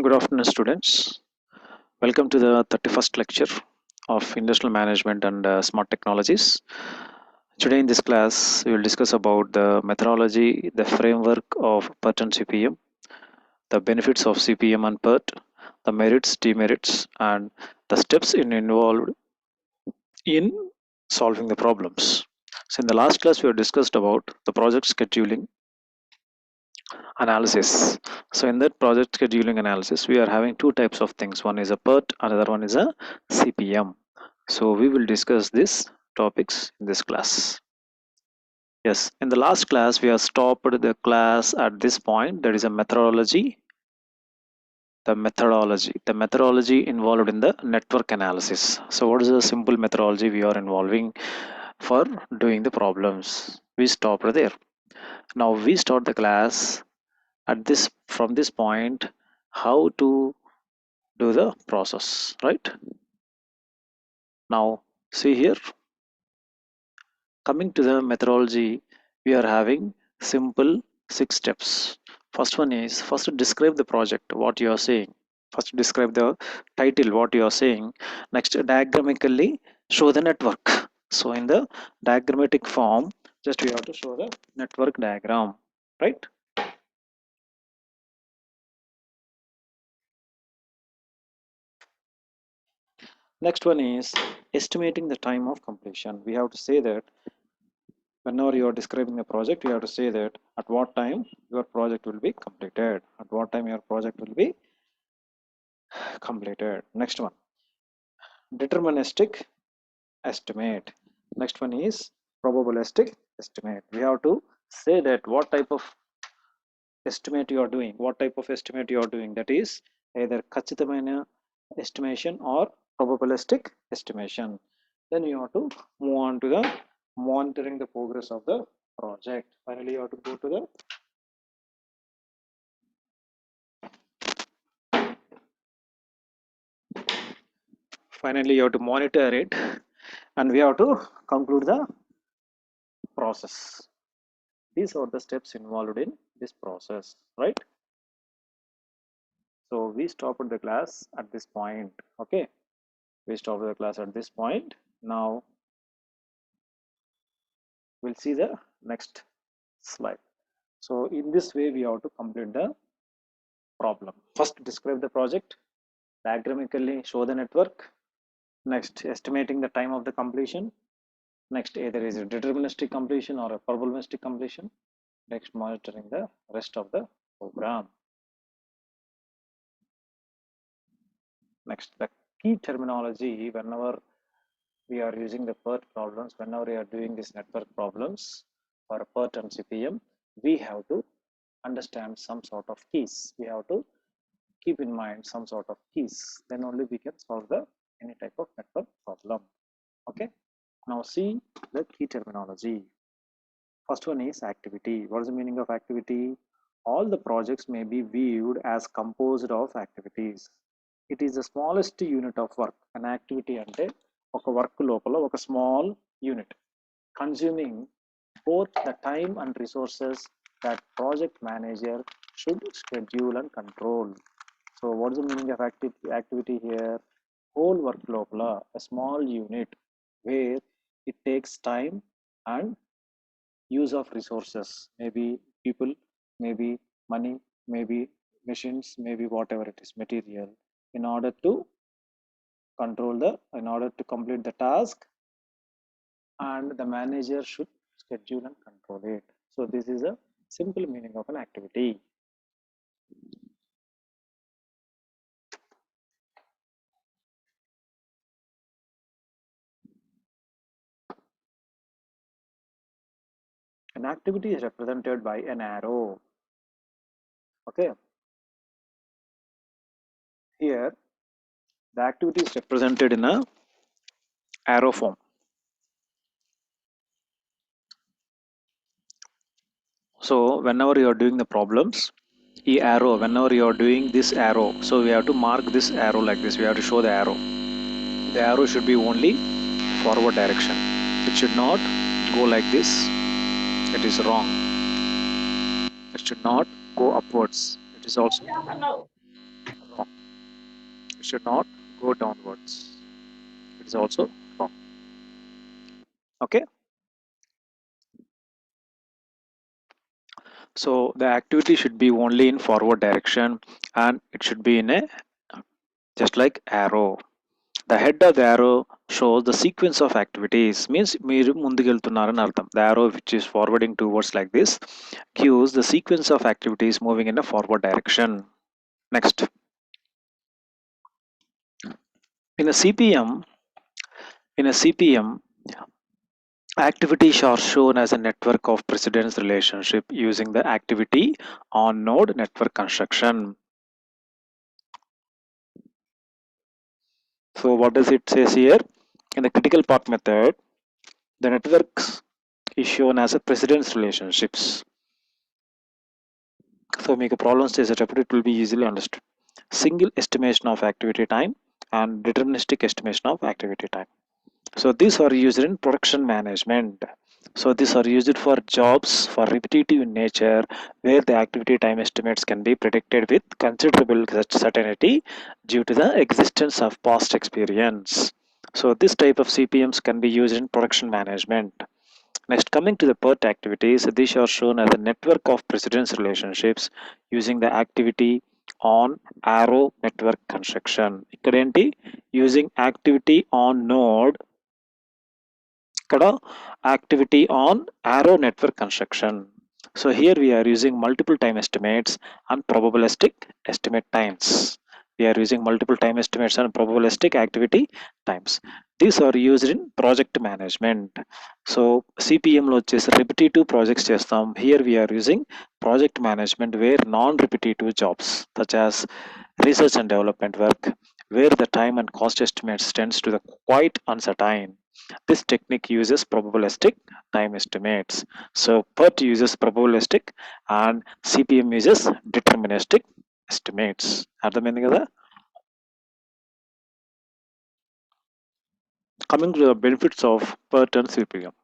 Good afternoon, students. Welcome to the 31st lecture of Industrial Management and Smart Technologies. Today in this class, we will discuss about the methodology, the framework of PERT and CPM, the benefits of CPM and PERT, the merits, demerits, and the steps involved in solving the problems. So in the last class, we have discussed about the project scheduling analysis. So in that project scheduling analysis, we are having two types of things. One is a PERT, another one is a CPM. So we will discuss these topics in this class. Yes, in the last class, we have stopped the class at this point. That is a methodology. The methodology involved in the network analysis. So what is the simple methodology we are involving for doing the problems? We stopped there. Now we start the class at this from this point how to do the process, right? Now see here, coming to the methodology, we are having simple 6 steps. First one is first describe the project, what you are saying. First describe the title, what you are saying. Next, diagrammically show the network. So in the diagrammatic form, just we have to show the network diagram, right? Next one is estimating the time of completion. We have to say that whenever you are describing a project, you have to say that at what time your project will be completed. At what time your project will be completed. Next one, deterministic estimate. Next one is probabilistic estimate. We have to say that what type of estimate you are doing. What type of estimate you are doing. That is either ఖచ్చితమైన estimation or probabilistic estimation. Then you have to move on to the monitoring the progress of the project. Finally, you have to go to the finally you have to monitor it, and we have to conclude the process. These are the steps involved in this process, right? So we stopped the class at this point. Okay, we stopped the class at this point. Now we'll see the next slide. So in this way we have to complete the problem. First describe the project, diagrammically show the network. Next, estimating the time of the completion. Next, either is a deterministic completion or a probabilistic completion. Next, monitoring the rest of the program. Next, the key terminology whenever we are using the PERT problems, whenever we are doing these network problems for PERT and CPM, we have to understand some sort of keys. We have to keep in mind some sort of keys. Then only we can solve the any type of network problem. Okay. Now see the key terminology. First one is activity. What is the meaning of activity? All the projects may be viewed as composed of activities. It is the smallest unit of work. An activity ante oka work lopala oka small unit consuming both the time and resources that project manager should schedule and control. So what is the meaning of activity here? Whole work lopala a small unit where it takes time and use of resources, maybe people, maybe money, maybe machines, maybe whatever it is, material, in order to in order to complete the task, and the manager should schedule and control it. So this is a simple meaning of an activity. An activity is represented by an arrow. Okay, here the activity is represented in a arrow form. So whenever you are doing the problems, arrow, whenever you are doing this arrow, so we have to mark this arrow like this. We have to show the arrow. The arrow should be only forward direction. It should not go like this. It is wrong. It should not go upwards. It is also It should not go downwards. It is also wrong. Okay. So the activity should be only in forward direction and it should be in a just like arrow. The head of the arrow shows the sequence of activities means మీరు ముందుకెళ్తున్నారని అర్థం. The arrow which is forwarding towards like this cues the sequence of activities moving in a forward direction. Next, in a CPM, in a CPM, activities are shown as a network of precedence relationship using the activity on node network construction. So what does it says here? In the critical path method, the networks is shown as a precedence relationships. So మీకు problems చేసేటప్పుడు it will be easily understood. Single estimation of activity time and deterministic estimation of activity time. So these are used in production management. So these are used for jobs for repetitive in nature where the activity time estimates can be predicted with considerable certainty due to the existence of past experience. So this type of CPMs can be used in production management. Next, coming to the PERT activities, these are shown as a network of precedence relationships using the activity on arrow network construction. ఇక్కడ ఏంటి using activity on node, ఇక్కడ activity on arrow network construction. So here we are using multiple time estimates and probabilistic estimate times. We are using multiple time estimates and probabilistic activity times. These are used in project management. So CPM లో వచ్చేసి repetitive projects చేస్తాం. Here we are using project management where non-repetitive jobs such as research and development work where the time and cost estimates tends to the quite uncertain. This technique uses probabilistic time estimates. So PERT uses probabilistic and CPM uses deterministic estimates. అర్థమైంది కదా? Coming to the benefits of PERT and CPM.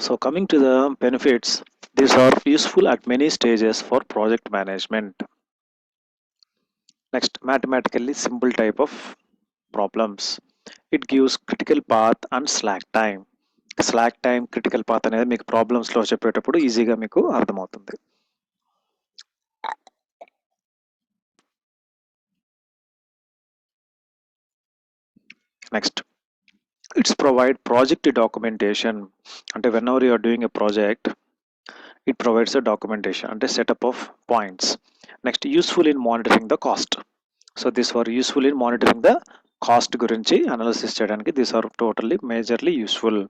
So coming to the benefits, these are useful at many stages for project management. Next, mathematically simple type of problems. It gives critical path and slack time. Slack time critical path అనేది మీకు ప్రాబ్లమ్స్లో చెప్పేటప్పుడు ఈజీగా మీకు అర్థమవుతుంది. Next, it's provide project documentation. అంటే whenever you're doing a project it provides a documentation అంటే setup of points. Next, useful in monitoring the cost. So this are useful in monitoring the cost గురించి analysis చేయడానికి this are totally majorly useful.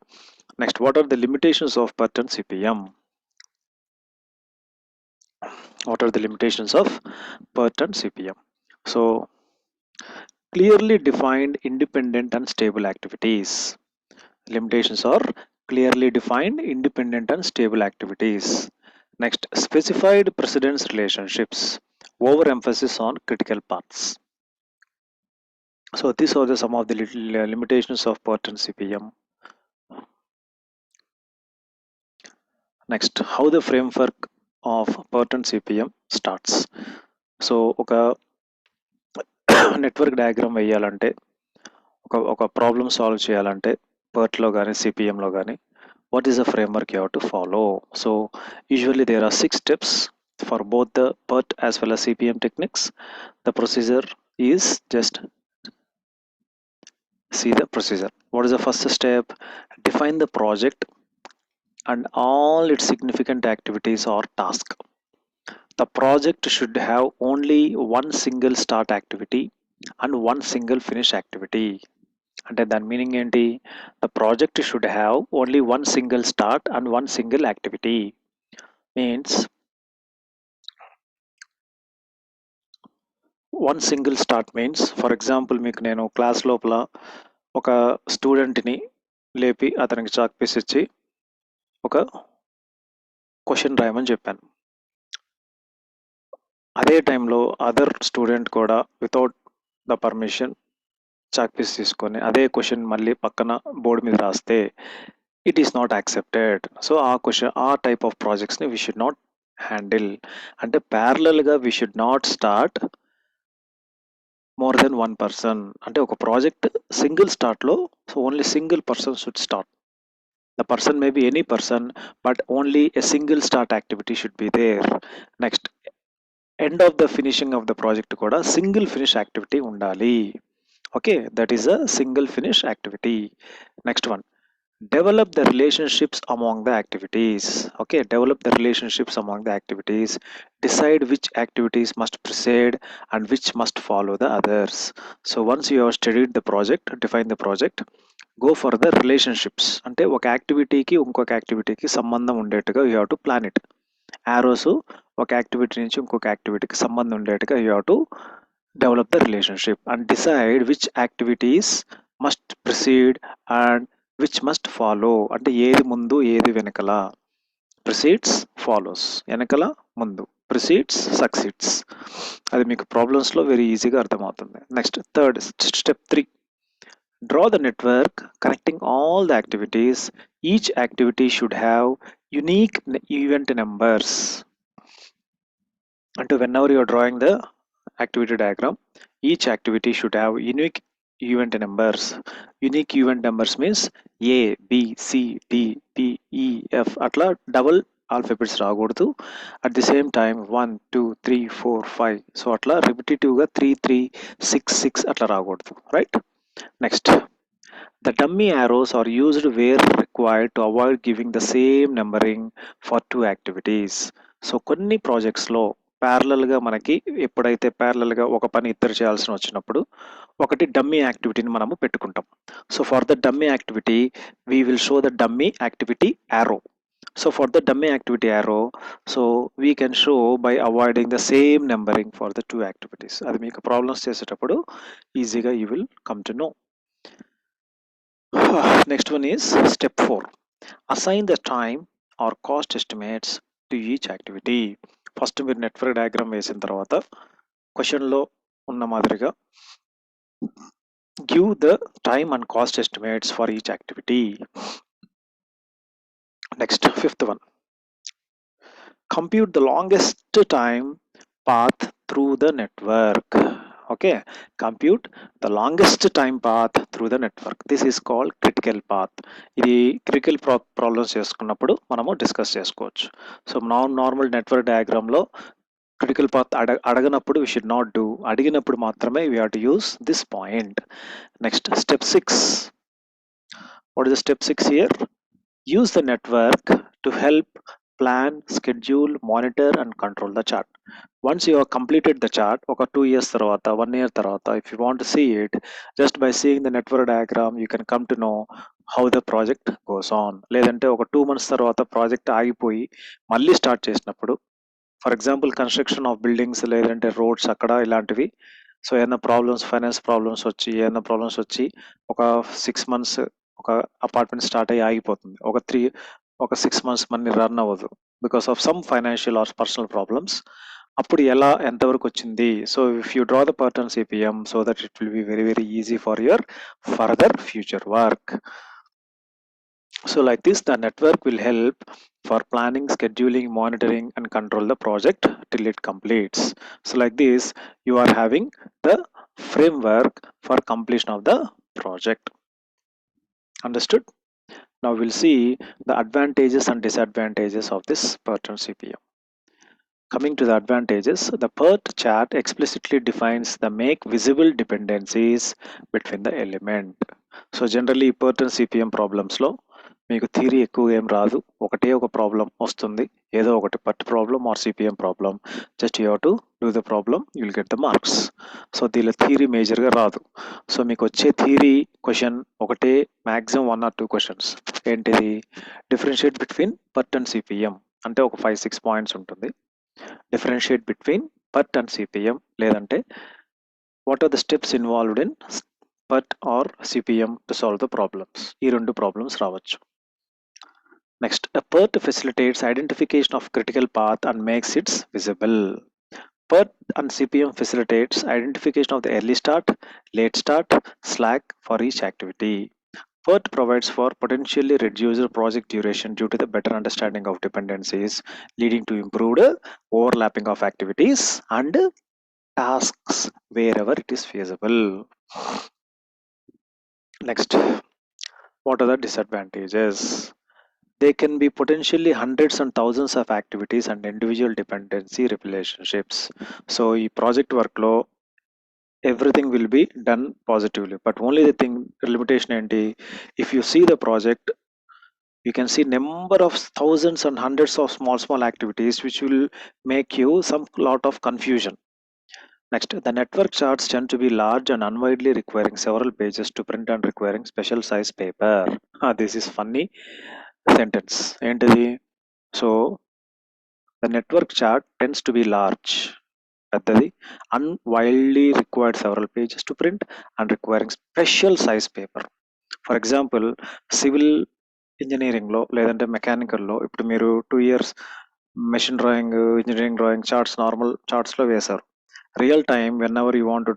Next, what are the limitations of PERT and CPM? What are the limitations of PERT and CPM? So clearly defined independent and stable activities. Limitations are clearly defined independent and stable activities. Next, specified precedence relationships, overemphasis on critical paths. So these are some of the limitations of PERT and CPM. Next, how the framework of PERT and CPM starts. So ఒక network diagram వేయాలంటే ఒక problem solve చేయాలంటే PERTలో కానీ CPMలో కానీ what is the framework you have to follow? So usually there are 6 steps for both the PERT as well as CPM techniques. The procedure is just see the procedure. What is the first step? Define the project and all its significant activities or task. The project should have only one single start activity and one single finish activity. అంటే దాని meaning ఏంటి? The project should have only one single start and one single activity. Means one single start means for example మీకు నేను class లోపల ఒక స్టూడెంట్ని లేపి అతనికి చాక్ పీస్ ఇచ్చి ఒక క్వశ్చన్ రాయమని చెప్పాను. అదే టైంలో అదర్ స్టూడెంట్ కూడా without the permission chalk piece తీసుకొని అదే క్వశ్చన్ మళ్ళీ పక్కన బోర్డు మీద రాస్తే it is not accepted. So ఆ క్వశ్చన్ ఆ టైప్ ఆఫ్ ప్రాజెక్ట్స్ని వీ షుడ్ నాట్ హ్యాండిల్. అంటే ప్యారలల్గా we should not start more than one person. అంటే ఒక ప్రాజెక్ట్ సింగిల్ స్టార్ట్లో so only single person should start. The person may be any person but only a single start activity should be there. Next end of the finishing of the project కూడా single finish activity ఉండాలి. Okay, that is a single finish activity. Next one, develop the relationships among the activities. Okay, develop the relationships among the activities. Decide which activities must precede and which must follow the others. So once you have studied the project, define the project, go for the relationships. అంటే ఒక యాక్టివిటీకి ఇంకొక యాక్టివిటీకి సంబంధం ఉండేట్టుగా you have to plan it. Arrows ఒక activity నుంచి ఇంకొక యాక్టివిటీకి సంబంధం ఉండేట్టుగా you have to develop the relationship and decide which activities must precede and which must follow. అంటే ఏది ముందు ఏది వెనకల. precedes follows, వెనకల ముందు, precedes succeeds. అది మీకు ప్రాబ్లమ్స్లో వెరీ ఈజీగా అర్థమవుతుంది. Next third step 3, draw the network connecting all the activities. Each activity should have unique event numbers. అంటే whenever you are drawing the activity diagram, each activity should have unique event numbers. Unique event numbers means A, B, C, D, P, E, F అట్లా double alphabets రాకూడదు. At the same time 1, 2, 3, 4, 5 so అట్లా రిపిటేటివ్గా 3, 3, 6, 6 అట్లా రాకూడదు. Right. Next, the dummy arrows are used where required to avoid giving the same numbering for two activities. So కొన్ని ప్రాజెక్ట్స్లో ప్యారలల్గా మనకి ఎప్పుడైతే ప్యారలల్గా ఒక పని ఇద్దరు చేయాల్సిన వచ్చినప్పుడు ఒకటి డమ్మీ యాక్టివిటీని మనము పెట్టుకుంటాం. So for the dummy activity we will show the dummy activity arrow. So for the dummy activity arrow so we can show by avoiding the same numbering for the two activities. అది మీకు problems చేసేటప్పుడు ఈజీగా you will come to know. Next one is step 4, assign the time or cost estimates to each activity. First మీరు network diagram వేసిన తర్వాత క్వశ్చన్లో ఉన్న మాదిరిగా give the time and cost estimates for each activity. Next, fifth one, compute the longest time path through the network. Okay, compute the longest time path through the network. This is called critical path. ఇది critical problems చేసుకున్నప్పుడు మనము discuss చేసుకోవచ్చు. So normal network డయాగ్రామ్లో critical path అడగనప్పుడు we should not do, అడిగినప్పుడు మాత్రమే we have to use this point. Next, step 6, what is the step 6 here? Use the network to help plan, schedule, monitor and control the chart. Once you have completed the chart, ఒక 2 years తర్వాత 1 year తర్వాత, if you want to see it, just by seeing the network diagram you can come to know how the project goes on. లేదంటే ఒక 2 months తర్వాత project ఆగిపోయి మళ్ళీ start చేసినప్పుడు, for example construction of buildings లేదంటే roads అక్కడ ఇలాంటివి, so ఏదైనా ప్రాబ్లమ్స్, ఫైనాన్స్ ప్రాబ్లమ్స్ వచ్చి ఏదైనా ప్రాబ్లమ్స్ వచ్చి ఒక 6 months ఒక అపార్ట్మెంట్ స్టార్ట్ అయ్యి ఆగిపోతుంది, ఒక 6 months మనీ రన్ అవ్వదు because of some financial or personal problems. అప్పుడు ఎలా ఎంతవరకు వచ్చింది? So if you draw the pattern CPM so that it will be very very easy for your further future work. So like this, the network will help for planning, scheduling, monitoring and control the project till it completes. So like this, you are having the framework for completion of the project. Understood? Now we'll see the advantages and disadvantages of this pattern CPM. Coming to the advantages, the PERT chart explicitly defines the make visible dependencies between the element. So generally pattern CPM problems లో మీకు theory ఎక్కువ ఏం రాదు, ఒకటే ఒక problem వస్తుంది, ఏదో ఒకటి PERT problem or CPM problem, just you have to do the problem, you will get the marks. So దీనిలో థియరీ మేజర్గా రాదు. సో మీకు వచ్చే థియరీ క్వశ్చన్ ఒకటే, మ్యాక్సిమం 1 or 2 questions. ఏంటిది? Differentiate between PERT and CPM అంటే ఒక 5-6 పాయింట్స్ ఉంటుంది. Differentiate between PERT and CPM, లేదంటే what are the steps involved in PERT or CPM to solve the problems. ఈ రెండు ప్రాబ్లమ్స్ రావచ్చు. Next, PERT facilitates identification of critical path and makes it visible. PERT and CPM facilitates identification of the early start, late start, slack for each activity. PERT provides for potentially reduced project duration due to the better understanding of dependencies, leading to improved overlapping of activities and tasks wherever it is feasible. Next, what are the disadvantages? They can be potentially hundreds and thousands of activities and individual dependency relationships. So ఈ project work లో everything will be done positively, but only the thing limitation ఏంటి, if you see the project you can see number of thousands and hundreds of small activities which will make you some lot of confusion. Next, the network charts tend to be large and unwidely requiring several pages to print and requiring special size paper. This is funny sentence ఏంటిది? So the network chart tends to be large, పెద్దది, and widely required several pages to print and requiring special size paper. For example civil ఇంజనీరింగ్లో లేదంటే మెకానికల్లో ఇప్పుడు మీరు 2 years machine drawing, engineering drawing charts normal చార్ట్స్లో వేశారు. Real time whenever you want to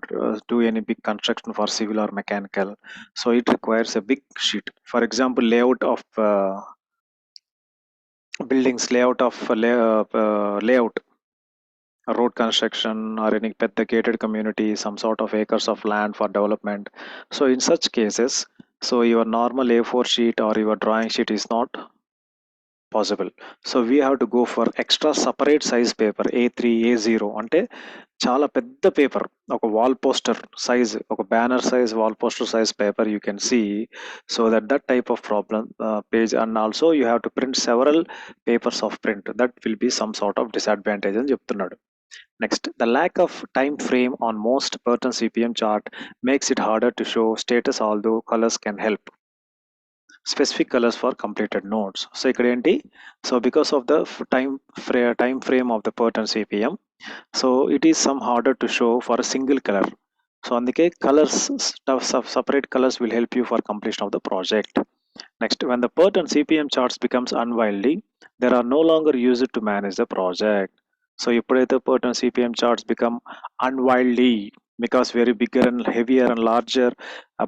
do any big construction for civil or mechanical, so it requires a big sheet. For example layout of buildings, layout, road construction or any the gated community, some sort of acres of land for development. So in such cases, so your normal A4 sheet or your drawing sheet is not possible. So we have to go for extra separate size paper A3, A0 అంటే చాలా పెద్ద paper, ఒక wall poster size, ఒక banner size wall poster size paper you can see. So that type of problem page, and also you have to print several papers of print, that will be some sort of disadvantage అని చెప్తున్నాడు. Next, the lack of time frame on most PERT and CPM chart makes it harder to show status, although colors can help. Specific colors for completed nodes. So ikkada enti, so because of the time frame of the PERT and CPM, so it is some harder to show for a single color. So andike colors, separate colors will help you for completion of the project. Next, when the PERT and CPM charts becomes unwieldy, they are no longer used to manage the project. So ఎప్పుడైతే PERT and CPM charts become unwieldy because very bigger and heavier and larger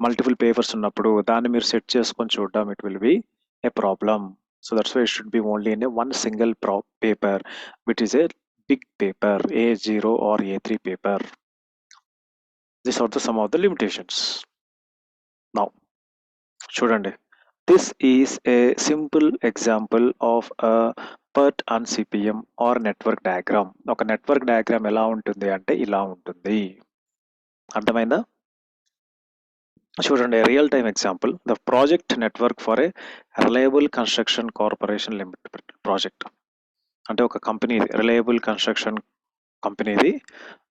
multiple papers ఉన్నప్పుడు దాన్ని మీరు set చేసుకొని చూడడం, it will be a problem. So that's why it should be only in a one single paper, which is a big paper, A0 or A3 paper. These are some of the limitations. Now చూడండి, this is a simple example of a PERT and CPM or network diagram. ఒక network diagram ఎలా ఉంటుంది అంటే ఇలా ఉంటుంది. అర్థమైందా? చూడండి, real time example, the project network for a reliable construction corporation limited project. అంటే ఒక కంపెనీ, రిలయబుల్ కన్స్ట్రక్షన్ కంపెనీది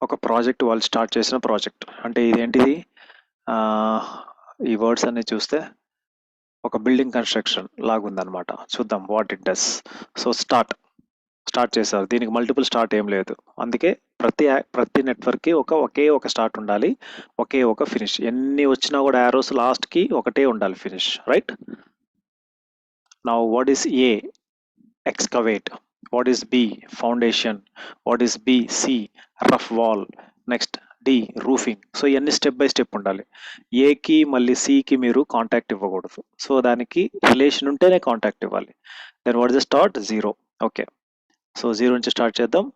ఒక ప్రాజెక్ట్, వాళ్ళు స్టార్ట్ చేసిన ప్రాజెక్ట్. అంటే ఇదేంటిది, ఈ వర్డ్స్ అన్ని చూస్తే ఒక బిల్డింగ్ కన్స్ట్రక్షన్ లాగుందనమాట. చూద్దాం what it does. So start చేశారు, దీనికి మల్టిపుల్ స్టార్ట్ ఏం లేదు, అందుకే ప్రతి నెట్వర్క్కి ఒకే ఒక స్టార్ట్ ఉండాలి, ఒకే ఒక ఫినిష్. ఎన్ని వచ్చినా కూడా యారోస్ లాస్ట్కి ఒకటే ఉండాలి finish, right? Now what is A? Excavate. What is B? Foundation. What is B? C? Rough wall. Next D? Roofing. So ఇవన్నీ స్టెప్ బై స్టెప్ ఉండాలి. ఏకి మళ్ళీ సికి మీరు కాంటాక్ట్ ఇవ్వకూడదు, సో దానికి రిలేషన్ ఉంటేనే కాంటాక్ట్ ఇవ్వాలి. Then what is the start? 0. Okay, so 0 నుంచి స్టార్ట్ చేద్దాం.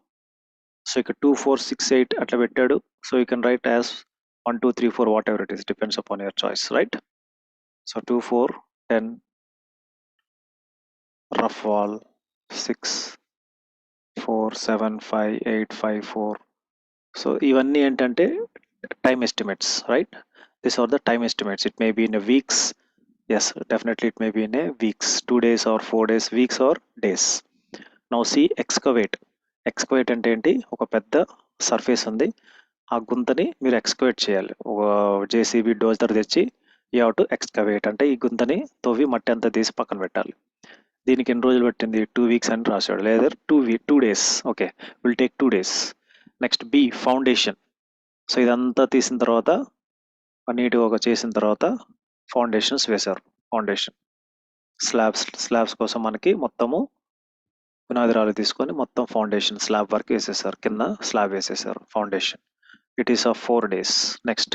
సో ఇక్కడ 2, 4, 6, 8 అట్లా పెట్టాడు. So you can write as 1, 2, 3, 4 what ever it is, depends upon your choice, right? So 2, 4, 10, rough wall, 6, 4, 7, 5, 8, 5, 4. So ఇవన్నీ ఏంటంటే time estimates, right? These are the time estimates. It may be in a weeks. Yes, definitely it may be in a weeks, 2 days or 4 days, weeks or days. Now see excavate. Excavate అంటే ఏంటి, ఒక పెద్ద surface ఉంది, ఆ గుంతని మీరు excavate చేయాలి. ఒక JCB dozer తెచ్చి యూ హ్యావ్ టు ఎక్స్కవేట్ అంటే ఈ గుంతని తవ్వి మట్టి అంతా తీసి పక్కన పెట్టాలి. దీనికి ఎన్ని రోజులు పట్టింది? 2 weeks అని రాశాడు, లేదా 2 days. Okay, will take 2 days. Next B? Foundation. So ఇదంతా తీసిన తర్వాత నీట్గా ఒక చేసిన తర్వాత ఫౌండేషన్స్ వేశారు. ఫౌండేషన్ స్లాబ్స్ కోసం మనకి మొత్తము పునాది రాళ్ళు తీసుకొని మొత్తం ఫౌండేషన్ స్లాబ్ వరకు వేసేసారు, కింద స్లాబ్ వేసేసారు foundation. It is of 4 days. Next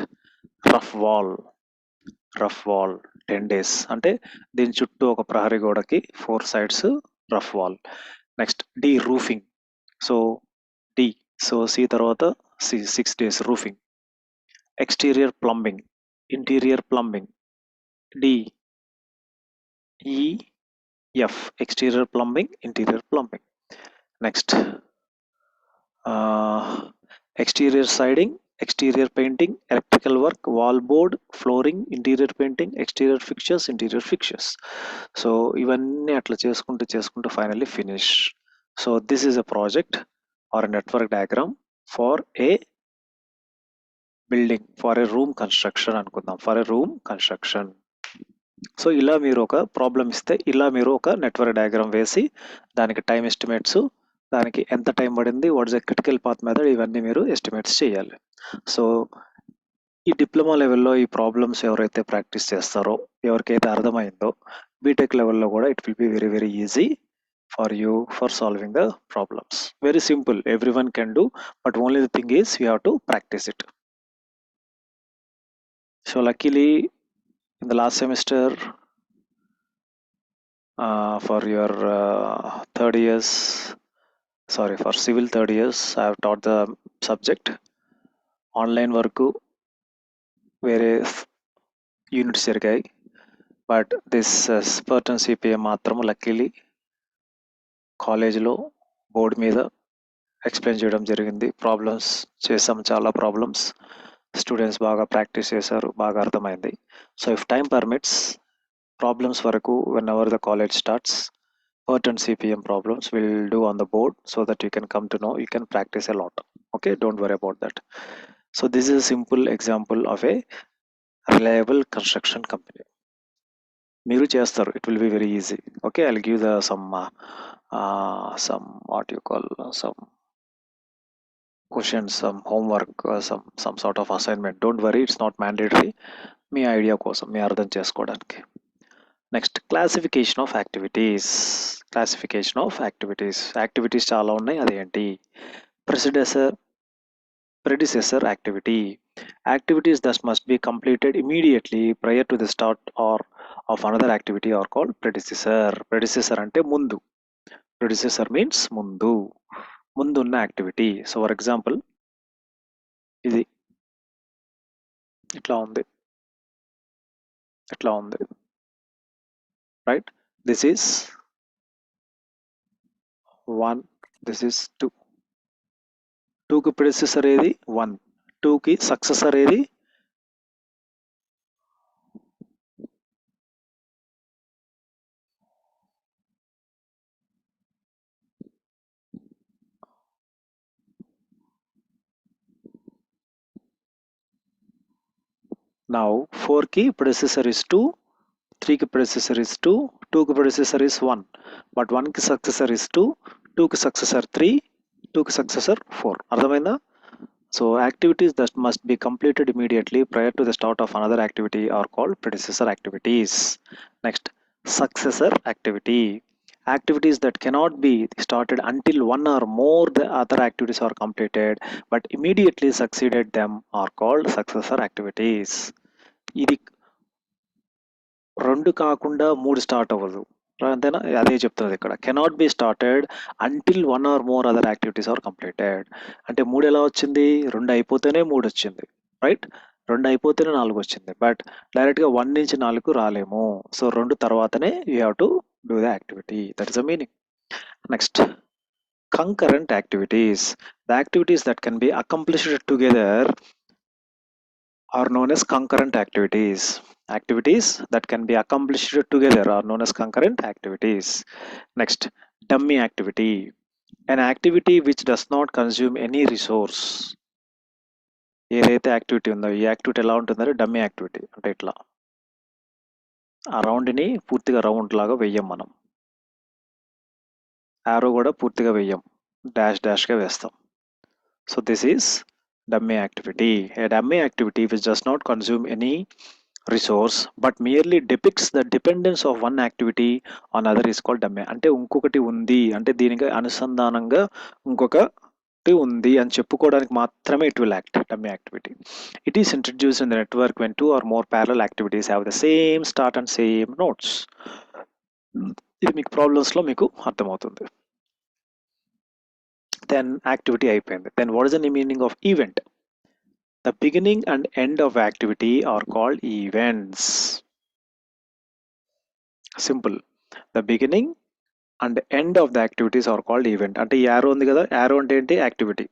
rough wall. 10 days. అంటే దీని చుట్టూ ఒక ప్రహరీ గోడకి 4 sides rough wall. Next D roofing. So D, so C తర్వాత 6 days roofing. Exterior plumbing, interior plumbing. D E F, exterior plumbing, interior plumbing. Next exterior siding, exterior painting, electrical work, wall board, flooring, interior painting, exterior fixtures, interior fixtures. So ఇవన్నీ అట్లా చేసుకుంటూ finally finish. So this is a project or a network diagram for a building, for a room construction అనుకుందాం, for a room construction. So ఇలా మీరు ఒక problem ఇస్తే ఇలా మీరు ఒక నెట్వర్క్ డయాగ్రామ్ వేసి దానికి టైం ఎస్టిమేట్స్, దానికి ఎంత టైం పడింది, what is the critical path method, ఇవన్నీ మీరు ఎస్టిమేట్స్ చేయాలి. సో ఈ డిప్లొమా లెవెల్లో ఈ ప్రాబ్లమ్స్ ఎవరైతే ప్రాక్టీస్ చేస్తారో, ఎవరికైతే అర్థమైందో, బీటెక్ లెవెల్లో కూడా it will be very very easy for you for solving the problems. Very simple, everyone can do, but only the thing is you have to practice it. So luckily in the last semester for your third years, sorry, for civil third years, I have taught the subject online work, వేరే units జరిగాయి. But this స్పర్టన్ CPM మాత్రం luckily కాలేజీలో board మీద explain చేయడం జరిగింది. Problems చేసాం, చాలా problems. Students బాగా ప్రాక్టీస్ చేశారు, బాగా అర్థమైంది. So if time permits, problems వరకు whenever the college starts, pertinent CPM problems we'll do on the board so that you can come to know, you can practice a lot. Okay, don't worry about that. So this is a simple example of a reliable construction company. మీరు చేస్తారు, it will be very easy. Okay, I'll give the some what you call some questions, some homework, some sort of assignment. Don't worry, it's not mandatory. Me idea కోసం, మీ అర్థం చేసుకోవడానికి. Next classification of activities. Classification of activities, activities చాలా ఉన్నాయి. అదేంటి? predecessor activity. Activities that must be completed immediately prior to the start or of another activity are called predecessor. Predecessor అంటే ముందు. Predecessor means ముందు, ముందున్న యాక్టివిటీ. సో ఫర్ ఎగ్జాంపుల్ ఇది ఇట్లా ఉంది, ఇట్లా ఉంది, right? This is 1, this is 2. 2కి ప్రెడిసెసర్ ఏది? 1. 2కి సక్సెసర్ ఏది? Now 4కి predecessor is 2, 3కి predecessor is 2, 2కి predecessor is 1, but 1కి successor is 2, 2కి successor 3, 2కి successor 4. అర్థమైందా? So activities that must be completed immediately prior to the start of another activity are called predecessor activities. Next, successor activity. Activities that cannot be started until one or more the other activities are completed but immediately succeeded them are called successor activities. ఇది 2 కాకుండా 3 start అవ్వదు, అంతేనా? అదే చెప్తున్నది ఇక్కడ. Cannot be started until 1 or more other activities are completed. అంటే 3 ఎలా వచ్చింది? 2 అయిపోతేనే 3 వచ్చింది, రైట్? 2 అయిపోతేనే 4 వచ్చింది, బట్ డైరెక్ట్గా 1 నుంచి 4 రాలేము. సో 2 తర్వాతనే you have to do the activity. That is the meaning. Next, concurrent activities. The activities that can be accomplished together are known as concurrent activities. Activities that can be accomplished together are known as concurrent activities. Next, dummy activity. An activity which does not consume any resource. ఏదైతే activity ఉందో ఈ activity ఎలా ఉంటుందంటే dummy activity. అంటే ఇట్లా ఆ రౌండ్ని పూర్తిగా round లాగా వెయ్యం మనం, యారో కూడా పూర్తిగా వెయ్యం, డాష్ డాష్గా వేస్తాం. So this is dummy activity. A dummy activity which does not consume any resource but merely depicts the dependence of one activity on other is called dummy. అంటే ఇంకొకటి ఉంది అంటే దీనికి అనుసంధానంగా ఇంకొకటి ఉంది అని చెప్పుకోవడానికి మాత్రమే it will act dummy activity. It is introduced in the network when two or more parallel activities have the same start and same nodes. ఇది మీకు ప్రాబ్లమ్స్ లో మీకు అర్థమవుతుంది. దెన్ యాక్టివిటీ అయిపోయింది. Then what is the meaning of event? The beginning and end of activity are called events. Simple. The beginning and end of the activities are called event. అంటే ఈ arrow ఉంది కదా, arrow అంటే ఏంటి? Activity.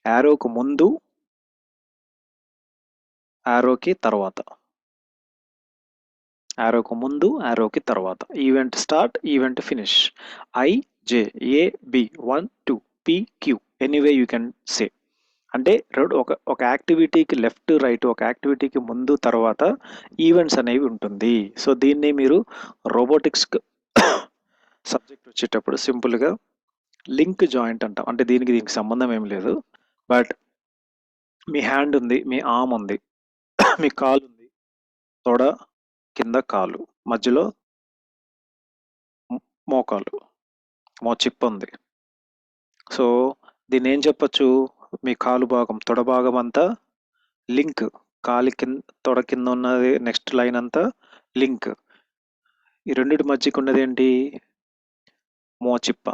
యారోకు ముందు, యారోకి తర్వాత, యారోకు ముందు, యారోకి తర్వాత. Event start, event finish. I, J, A, B, 1, 2, P, Q. Anyway you can say. అంటే ఒక యాక్టివిటీకి లెఫ్ట్ రైట్, ఒక యాక్టివిటీకి ముందు తర్వాత ఈవెంట్స్ అనేవి ఉంటుంది. సో దీన్ని మీరు రోబోటిక్స్ సబ్జెక్ట్ వచ్చేటప్పుడు సింపుల్గా లింక్ జాయింట్ అంటాం. అంటే దీనికి సంబంధం ఏం లేదు. బట్ మీ హ్యాండ్ ఉంది, మీ ఆర్మ్ ఉంది, మీ కాలు ఉంది, తొడ కింద కాలు, మధ్యలో మోకాలు, మోచిప్ప ఉంది. సో దీన్ని ఏం చెప్పచ్చు? మీ కాలు భాగం, తొడ భాగం అంతా లింక్, కాలి కింద, తొడ కింద ఉన్నది నెక్స్ట్ లైన్ అంతా లింక్. ఈ రెండిటి మధ్యకి ఉన్నది ఏంటి? మోచిప్ప.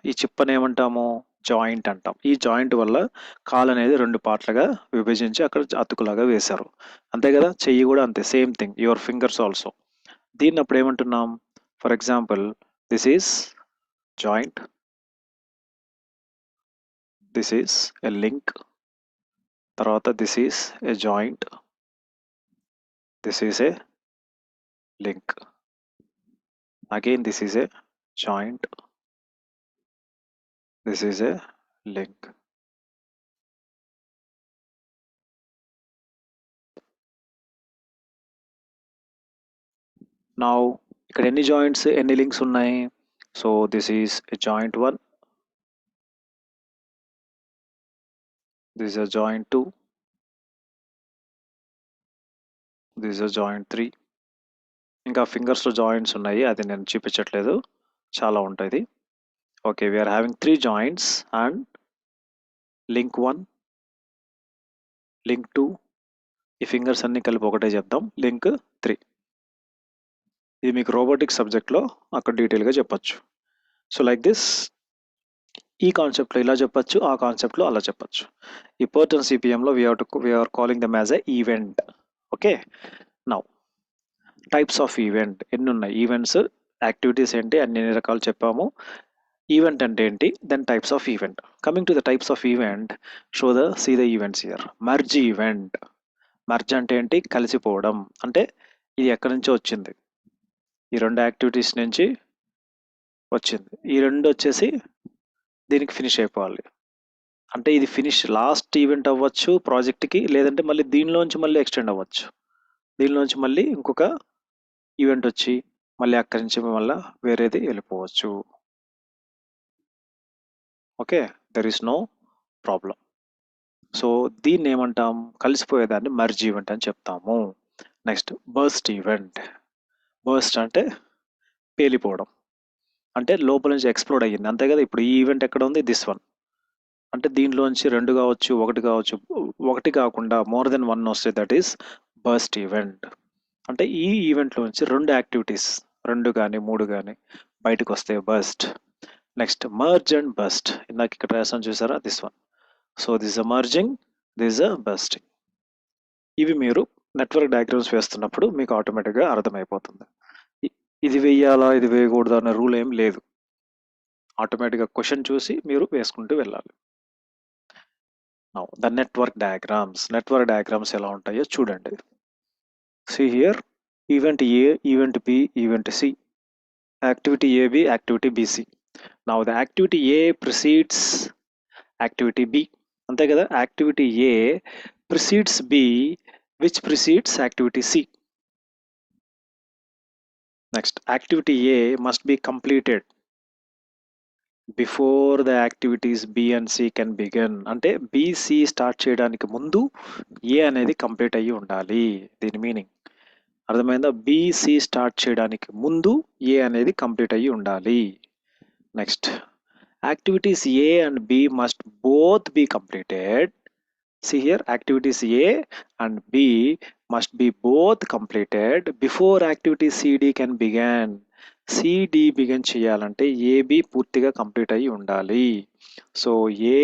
ఈ చిప్పని ఏమంటాము? జాయింట్ అంటాం. ఈ జాయింట్ వల్ల కాలు అనేది రెండు పార్ట్లుగా విభజించి అక్కడ అతుకులాగా వేశారు. అంతే కదా? చెయ్యి కూడా అంతే, same thing. Your fingers also. దీన్ని అప్పుడు ఏమంటున్నాం? For example this is joint, this is a link, తర్వాత this is a joint, this is a link, again this is a joint, this is a link. Now ఇక్కడ ఎన్ని joints, ఎన్ని links ఉన్నాయి? So this is a joint 1, this is a joint 2, this is a joint 3. ఇంకా ఫింగర్స్లో joints ఉన్నాయి, అది నేను చూపించట్లేదు, చాలా ఉంటుంది. Okay, we are having 3 joints and link 1, link 2, ఈ ఫింగర్స్ అన్ని కలిపి ఒకటే చెప్దాం, లింక్ 3. ఇది మీకు రోబోటిక్స్ సబ్జెక్ట్లో అక్కడ డీటెయిల్గా చెప్పచ్చు. సో లైక్ దిస్, ఈ కాన్సెప్ట్లో ఇలా చెప్పచ్చు, ఆ కాన్సెప్ట్లో అలా చెప్పచ్చు. ఈ PERT and CPMలో we're calling them as a event. Okay, now types of event ఎన్ని ఉన్నాయి? ఈవెంట్స్, యాక్టివిటీస్ ఏంటి, అన్ని రకాలు చెప్పాము. ఈవెంట్ అంటే ఏంటి, then types of event. Coming to the types of event, see the events here. Merge event. Merge అంటే ఏంటి? కలిసిపోవడం. అంటే ఇది ఎక్కడి నుంచో వచ్చింది, ఈ రెండు యాక్టివిటీస్ నుంచి వచ్చింది. ఈ రెండు వచ్చేసి దీనికి ఫినిష్ అయిపోవాలి. అంటే ఇది ఫినిష్, లాస్ట్ ఈవెంట్ అవ్వచ్చు ప్రాజెక్ట్కి, లేదంటే మళ్ళీ దీనిలోంచి మళ్ళీ ఎక్స్టెండ్ అవ్వచ్చు. దీనిలోంచి మళ్ళీ ఇంకొక ఈవెంట్ వచ్చి మళ్ళీ అక్కడి నుంచి మళ్ళీ వేరేది వెళ్ళిపోవచ్చు. Okay, there is no problem. So దీన్ని ఏమంటాం? కలిసిపోయేదాన్ని మర్జ్ ఈవెంట్ అని చెప్తాము. Next burst event. బర్స్ట్ అంటే పేలిపోవడం, అంటే లోపల నుంచి ఎక్స్ప్లోడ్ అయ్యింది, అంతే కదా? ఇప్పుడు ఈ ఈవెంట్ ఎక్కడ ఉంది? This one. అంటే దీనిలోంచి 2 కావచ్చు, 1 కావచ్చు, 1 కాకుండా మోర్ దెన్ 1 వస్తే దట్ ఈస్ బర్స్ట్ ఈవెంట్. అంటే ఈ ఈవెంట్లోంచి 2 యాక్టివిటీస్, 2 కానీ 3 కానీ బయటకు వస్తే burst. Next merge and burst. ఇందాక ఇక్కడ రాసాను చూసారా, this one. So this a merging, this a bursting. ఇవి మీరు నెట్వర్క్ డయాగ్రామ్స్ వేస్తున్నప్పుడు మీకు ఆటోమేటిక్గా అర్థమైపోతుంది. ఇది వేయాలా, ఇది వేయకూడదు అన్న రూల్ ఏం లేదు. ఆటోమేటిక్గా క్వశ్చన్ చూసి మీరు వేసుకుంటూ వెళ్ళాలి. Now the network diagrams. Network diagrams ఎలా ఉంటాయో చూడండి. See here, event A, event B, event C, activity AB, activity BC. Now the activity A precedes activity B. అంతే కదా? activity A precedes B, which precedes activity C. Next, activity A must be completed before the activities B and C can begin. అంటే BC start చేయడానికి ముందు A అనేది complete అయ్యి ఉండాలి, దీని meaning. అర్థమైందా? బిసి స్టార్ట్ చేయడానికి ముందు ఏ అనేది కంప్లీట్ అయ్యి ఉండాలి. Next activities A and B must both be completed. See here, activities A and B must be both completed before activity CD can begin. CD begin చేయాలంటే AB పూర్తిగా complete అయ్యి ఉండాలి. So A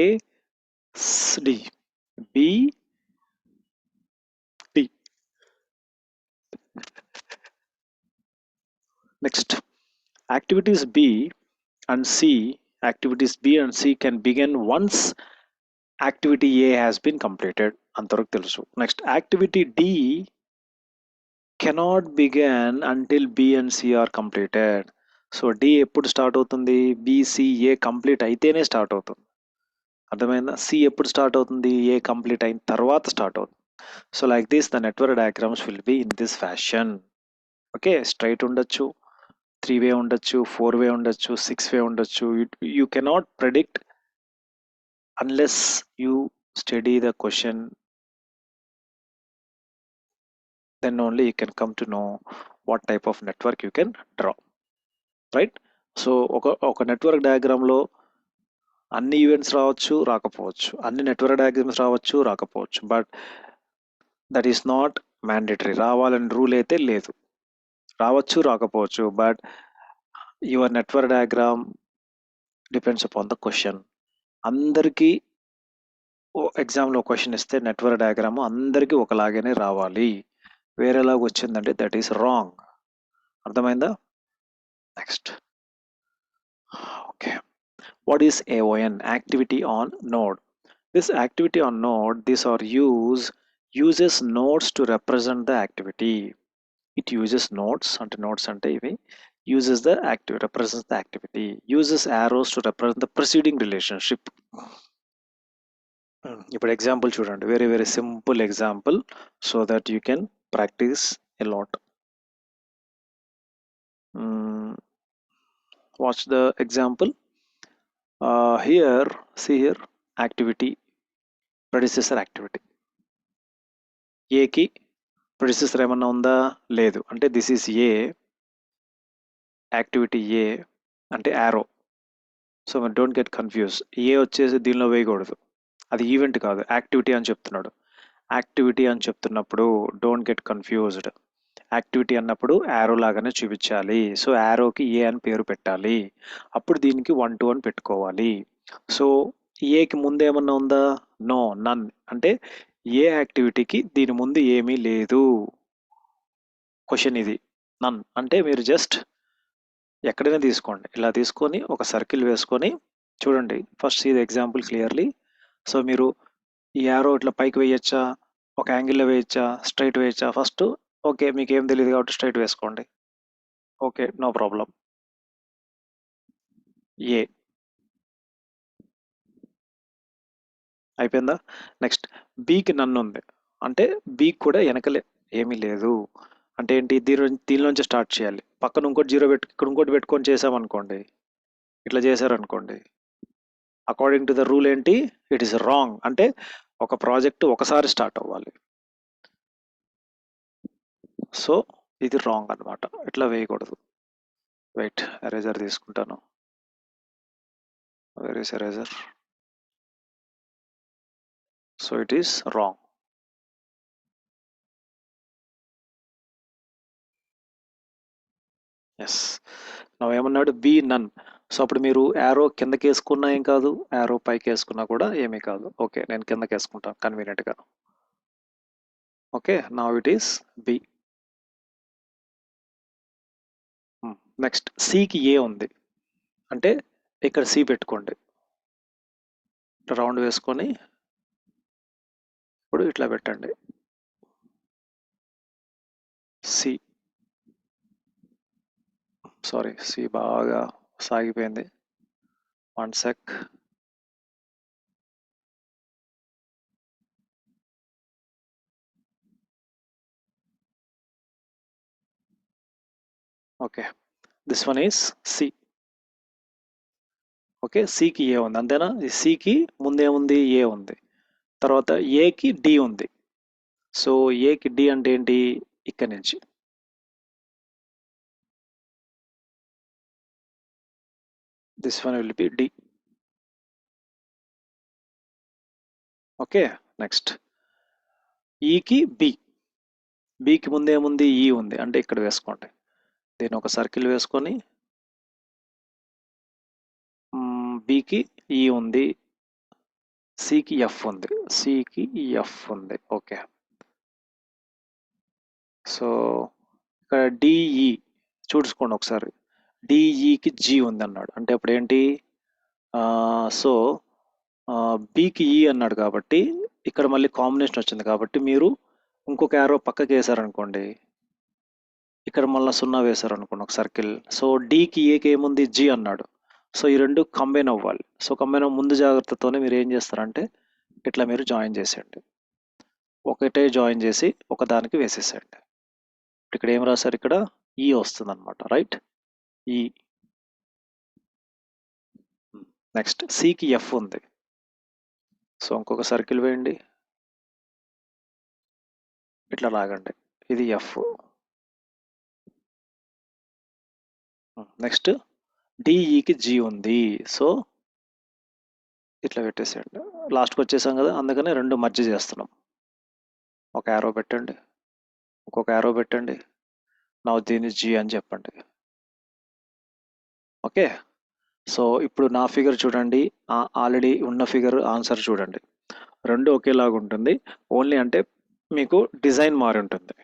D B D. Next, activities B and C can begin once activity A has been completed. అంతవరకు తెలుసు. Next activity D cannot begin until B and C are completed. So D ఎప్పుడు start అవుతుంది? B C A complete అయితేనే start అవుతుంది. అర్థమైందా? C ఎప్పుడు start అవుతుంది? ఏ complete అయిన తర్వాత స్టార్ట్ అవుతుంది. So like this the network diagrams will be in this fashion. Okay, straight ఉండొచ్చు, 3-way ఉండొచ్చు, 4-way ఉండొచ్చు, 6-way ఉండొచ్చు. You cannot predict unless you study the question, then only you can come to know what type of network you can draw, right? So ఒక network డయాగ్రామ్లో అన్ని events రావచ్చు, రాకపోవచ్చు, అన్ని network diagrams రావచ్చు, రాకపోవచ్చు, but that is not mandatory. రావాలని rule అయితే లేదు. రావచ్చు, రాకపోవచ్చు, but your network diagram depends upon the question. అందరికీ ఎగ్జామ్లో క్వశ్చన్ ఇస్తే నెట్వర్క్ డయాగ్రామ్ అందరికీ ఒకలాగానే రావాలి. వేరేలాగా వచ్చిందంటే దట్ ఈస్ రాంగ్. అర్థమైందా? Next, okay, what is AON? Activity on node. This activity on node, these are uses nodes to represent the activity. It uses nodes ante ivi uses the activity, represents the activity, uses arrows to represent the preceding relationship. ఇప్పుడు example చూడండి, very very simple example, so that you can practice a lot. Watch the example. Here, see here, activity, predecessor activity. ఏకి predecessor ఏమన్నా ఉందా? లేదు. అంటే this is a, activity ఏ అంటే arrow. So మరి don't get confuse. ఏ వచ్చేసి దీనిలో వేయకూడదు, అది ఈవెంట్ కాదు, యాక్టివిటీ అని చెప్తున్నాడు. యాక్టివిటీ అని చెప్తున్నప్పుడు డోంట్ గెట్ కన్ఫ్యూజ్డ్. యాక్టివిటీ అన్నప్పుడు యారో లాగానే చూపించాలి. సో యారోకి ఏ అని పేరు పెట్టాలి, అప్పుడు దీనికి 1 2 అని పెట్టుకోవాలి. సో ఏకి ముందు ఏమన్నా ఉందా? నో, నన్. అంటే ఏ యాక్టివిటీకి దీని ముందు ఏమీ లేదు. క్వశ్చన్ ఇది. నన్ అంటే మీరు జస్ట్ ఎక్కడైనా తీసుకోండి, ఇలా తీసుకొని ఒక సర్కిల్ వేసుకొని చూడండి. First see the example clearly. So మీరు ఈ యారో ఇట్లా పైకి వేయచ్చా, ఒక యాంగిల్లో వేయచ్చా, స్ట్రైట్ వేయచ్చా? ఫస్ట్ ఓకే, మీకు ఏం తెలియదు కాబట్టి స్ట్రైట్ వేసుకోండి. Okay, no problem. ఏ అయిపోయిందా? నెక్స్ట్ బీకి నన్ను ఉంది, అంటే బీకి కూడా వెనకలే ఏమీ లేదు. అంటే ఏంటి? దీనిలోంచి స్టార్ట్ చేయాలి. పక్కన ఇంకోటి జీరో పెట్టి ఇక్కడ ఇంకోటి పెట్టుకొని చేసామనుకోండి, ఇట్లా చేశారనుకోండి, అకార్డింగ్ టు ద రూల్ ఏంటి? It is wrong. అంటే ఒక ప్రాజెక్ట్ ఒకసారి స్టార్ట్ అవ్వాలి. సో ఇది రాంగ్ అనమాట, ఇట్లా వేయకూడదు. వెయిట్, ఎరేజర్ తీసుకుంటాను. Where is eraser? So it is wrong. Yes, ఏమన్నాడు? B none. సో అప్పుడు మీరు యారో కిందకి వేసుకున్నా ఏం కాదు, యారో పైకి వేసుకున్నా కూడా ఏమీ కాదు. ఓకే, నేను కిందకి వేసుకుంటాను కన్వీనియంట్గా. Okay, now it is B. Next సికి ఏ ఉంది, అంటే ఇక్కడ సి పెట్టుకోండి, రౌండ్ వేసుకొని ఇప్పుడు ఇట్లా పెట్టండి. సి, సారీ, సి బాగా సాగిపోయింది. 1 sec. Okay, this one is C. Okay, సికి ఏ ఉంది, అంతేనా? సికి ముందేముంది? ఏ ఉంది. తర్వాత ఏకి డి ఉంది. సో ఏకి డి అంటే ఏంటి? ఇక్కడి నుంచి this one will be D. Okay, next ఈకి బి. బికి ముందు ఏముంది? ఈ ఉంది, అంటే ఇక్కడ వేసుకోండి. దీన్ని ఒక సర్కిల్ వేసుకొని బికి ఈ ఉంది, సికి ఎఫ్ ఉంది, సికి ఎఫ్ ఉంది. ఓకే, సో ఇక్కడ డిఈ చూసుకోండి ఒకసారి. డిఈకి జీ ఉంది అన్నాడు, అంటే అప్పుడు ఏంటి? సో బికి ఈ అన్నాడు కాబట్టి ఇక్కడ మళ్ళీ కాంబినేషన్ వచ్చింది కాబట్టి మీరు ఇంకొక యారో పక్కకి వేసారనుకోండి, ఇక్కడ మళ్ళీ 0 వేశారనుకోండి ఒక సర్కిల్. సో డికి ఏకి ఏముంది? జీ అన్నాడు. సో ఈ రెండు కంబైన్ అవ్వాలి. సో కంబైన్ ముందు జాగ్రత్తతోనే మీరు ఏం చేస్తారంటే ఇట్లా మీరు జాయిన్ చేసేయండి, ఒకటే జాయిన్ చేసి ఒకదానికి వేసేసేయండి. ఇక్కడ ఏం రాశారు? ఇక్కడ ఈ వస్తుంది అనమాట, రైట్? ఈ. నెక్స్ట్ సికి ఎఫ్ ఉంది, సో ఇంకొక సర్కిల్ వేయండి, ఇట్లా లాగండి, ఇది ఎఫ్. నెక్స్ట్ డిఈకి జీ ఉంది, సో ఇట్లా పెట్టేసేయండి. లాస్ట్కి వచ్చేసాం కదా, అందుకనే రెండు మర్జ్ చేస్తున్నాం. ఒక యారో పెట్టండి, ఇంకొక యారో పెట్టండి, నా దీన్ని జీ అని చెప్పండి. ఓకే, సో ఇప్పుడు నా ఫిగర్ చూడండి, ఆల్రెడీ ఉన్న ఫిగర్ ఆన్సర్ చూడండి, రెండు ఒకేలాగా ఉంటుంది. ఓన్లీ అంటే మీకు డిజైన్ మారి ఉంటుంది,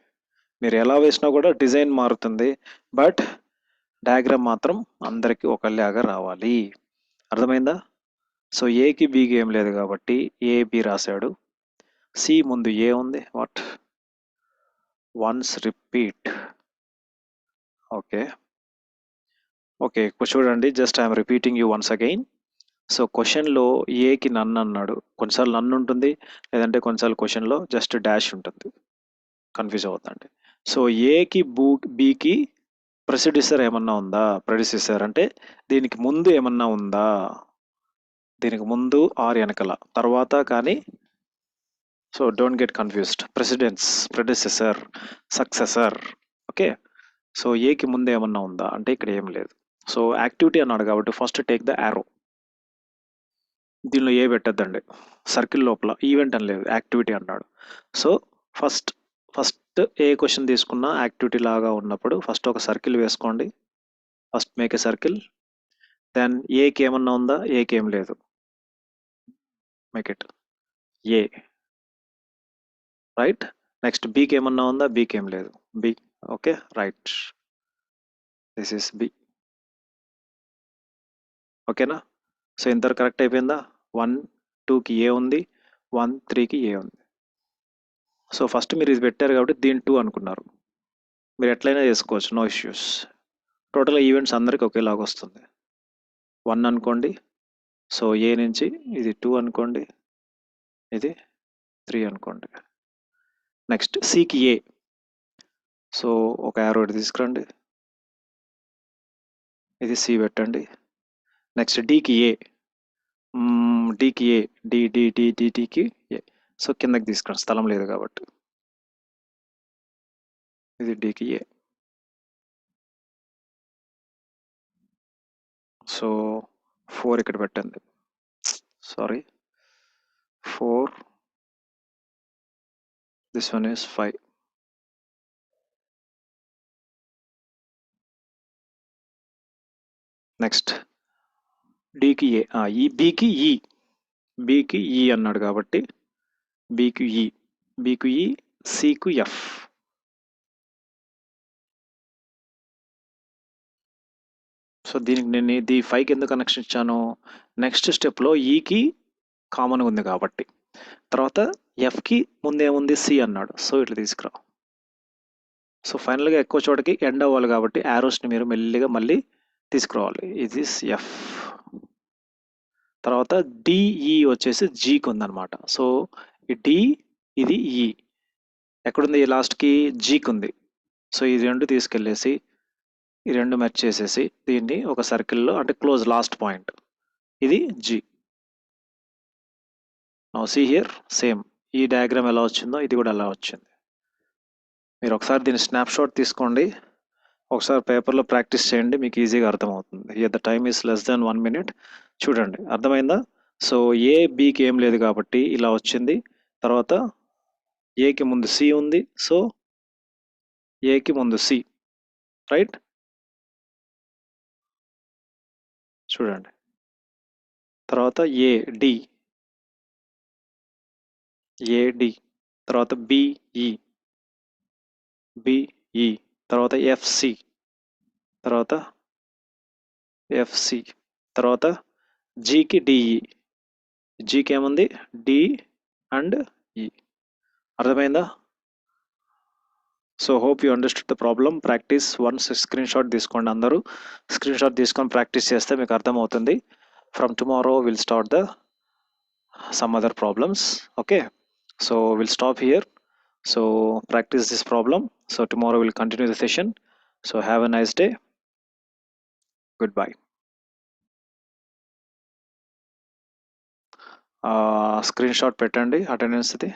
మీరు ఎలా వేసినా కూడా డిజైన్ మారుతుంది, బట్ డయాగ్రామ్ మాత్రం అందరికీ ఒకలాగా రావాలి. అర్థమైందా? సో ఏకి బికి ఏం లేదు కాబట్టి ఏ బి రాశాడు, సి ముందు ఏ ఉంది, what once repeat. Okay okay, చూడండి, just I'm repeating you once again. So క్వశ్చన్లో ఏకి నన్ను అన్నాడు, కొన్నిసార్లు నన్ను ఉంటుంది, లేదంటే కొన్నిసార్లు క్వశ్చన్లో జస్ట్ డాష్ ఉంటుంది, కన్ఫ్యూజ్ అవుతుందండి. సో ఏకి బికి ప్రెసిడిసర్ ఏమన్నా ఉందా? ప్రెడిసెసర్ అంటే దీనికి ముందు ఏమన్నా ఉందా? దీనికి ముందు ఆర్ వెనకల తర్వాత కానీ. So don't get confused. Precedence, predecessor, successor. Okay, so ఏకి ముందు ఏమన్నా ఉందా అంటే ఇక్కడ ఏం లేదు. సో యాక్టివిటీ అన్నాడు కాబట్టి ఫస్ట్ టేక్ ద యారో. దీనిలో ఏ పెట్టద్దండి, సర్కిల్ లోపల ఈవెంట్ అని లేదు, యాక్టివిటీ అన్నాడు. సో ఫస్ట్ ఏ క్వశ్చన్ తీసుకున్నా యాక్టివిటీ లాగా ఉన్నప్పుడు ఫస్ట్ ఒక సర్కిల్ వేసుకోండి, first make a circle. Then ఏకి ఏమన్నా ఉందా? ఏకి ఏం లేదు, make it A, right. Next బికి ఏమన్నా ఉందా? బికి ఏం లేదు, B. Okay, right, this is B. ఓకేనా? సో ఇంత కరెక్ట్ అయిపోయిందా? 1 2కి ఏ ఉంది, 1 3కి ఏ ఉంది. సో ఫస్ట్ మీరు ఇది పెట్టారు కాబట్టి దీని 2 అనుకున్నారు, మీరు ఎట్లయినా చేసుకోవచ్చు, నో ఇష్యూస్. టోటల్ ఈవెంట్స్ అందరికి ఒకేలాగా వస్తుంది. 1 అనుకోండి, సో ఏ నుంచి ఇది 2 అనుకోండి, ఇది 3 అనుకోండి. నెక్స్ట్ సికి ఏ, సో ఒక యారో తీసుకురండి, ఇది సి పెట్టండి. నెక్స్ట్ డికి ఏ, డికి ఏ, డికి ఏ, సో కిందకి తీసుకురండి, స్థలం లేదు కాబట్టి, ఇది డికి ఏ. సో 4 ఇక్కడ పెట్టండి, sorry 4, this one is 5. Next డికి ఏ, ఈ బికి ఈ అన్నాడు కాబట్టి బికి ఈ, సికు ఎఫ్. సో దీనికి నేను ఇది 5కి ఎందుకు కనెక్షన్ ఇచ్చాను? నెక్స్ట్ స్టెప్లో ఈకి కామన్ ఉంది కాబట్టి. తర్వాత ఎఫ్కి ముందేముంది? సి అన్నాడు, సో ఇట్లా తీసుకురా. సో ఫైనల్గా ఎక్కువ చోటకి ఎండ్ అవ్వాలి కాబట్టి యారోస్ని మీరు మెల్లిగా మళ్ళీ తీసుకురావాలి. ఇది ఎఫ్. తర్వాత డిఈ వచ్చేసి జీకి ఉందన్నమాట. సో ఈ డి, ఇది ఈ ఎక్కడుంది? లాస్ట్కి జీకి ఉంది. సో ఈ రెండు తీసుకెళ్ళేసి ఈ రెండు మ్యాచ్ చేసేసి దీన్ని ఒక సర్కిల్లో అంటే క్లోజ్ లాస్ట్ పాయింట్, ఇది G. Now see here same ఈ డయాగ్రామ్ ఎలా వచ్చిందో ఇది కూడా అలా వచ్చింది. మీరు ఒకసారి దీన్ని స్నాప్షాట్ తీసుకోండి, ఒకసారి పేపర్లో ప్రాక్టీస్ చేయండి, మీకు ఈజీగా అర్థమవుతుంది. The time is less than 1 minute. చూడండి, అర్థమైందా? సో ఏ బికి ఏం లేదు కాబట్టి ఇలా వచ్చింది. తర్వాత ఏకి ముందు సి ఉంది, సో ఏకి ముందు సి, రైట్? చూడండి, తర్వాత ఏడి, ఏడి, తర్వాత బిఈ, బిఈ, తర్వాత ఎఫ్సి, తర్వాత ఎఫ్సి, తర్వాత జీకి డిఈ, జీకి ఏముంది డి అండ్ ఈ. అర్థమైందా? So hope you understood the problem. Practice once screen shot తీసుకోండి, అందరూ స్క్రీన్ షాట్ తీసుకొని ప్రాక్టీస్ చేస్తే మీకు అర్థమవుతుంది. From tomorrow will start the some other problems. Okay, so we'll stop here. So practice this problem. So tomorrow we'll continue the session. So have a nice day. Goodbye. Screenshot పెట్టండి attendance the.